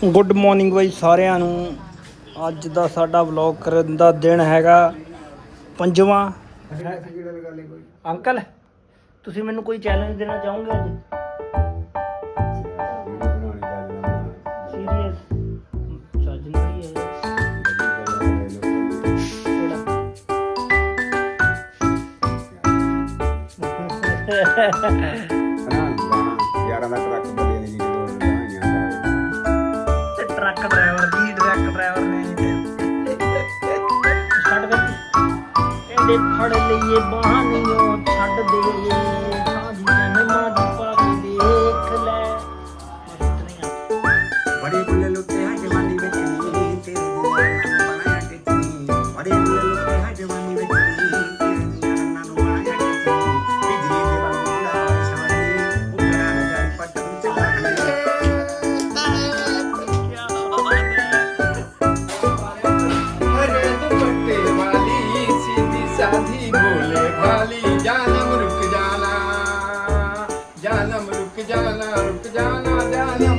Good morning ਬਾਈ ਸਾਰਿਆਂ ਨੂੰ। ਅੱਜ ਦਾ ਸਾਡਾ ਵਲੌਗ ਕਰਨ ਦਾ ਦਿਨ ਹੈਗਾ 5ਵਾਂ। ਅੰਕਲ ਤੁਸੀਂ ਮੈਨੂੰ ਕੋਈ ਚੈਲੰਜ ਦੇਣਾ ਚਾਹੋਗੇ ਅੱਜ? ਸੀਰੀਅਸ ਚੱਜ ਨਹੀਂ ਹੈ ਟਰੱਕ ਡਰਾਈਵਰ ਨੇ ਛੱਡ ਦੇ ਕਹਿੰਦੇ ਫੜ ਲਈਏ ਬਹਾਨੀਆਂ ਛੱਡ ਦੇ ਸਾਡੀ ਜਨਮਾਂ ਦੀ ਪਾਗ ਦੇਖ ਲੈ ਬੜੇ ਬੁੱਲੇ ਲੁੱਟੇ ਹੈ ਜਵਾਨੀ ਵਿੱਚ ਨੀ ਤੇਰੀ ਦੀਆਂ ਬਣਾਇਆ ਟਿੱਚੀ ਬੜੇ ਬੁੱਲੇ ਲੁੱਟੇ ਹੈ ਜਵਾਨੀ ਵਿੱਚ ਨੀ ਤੇਰੀ ਦੀਆਂ ਨੂੰ ਬਣਾਇਆ ਟਿੱਚੀ ਬਿਜਲੀ ਦੇ ਵਾਂਗੂ ਉਡਾ ਸ਼ਾਨੀ ਉਗੜਾ ਹੋ ਜਾਏ ਪੱਟ ਨੂੰ ਚਲਾ साधी बोले भाली जानम रुक जाना रुक जाना जानम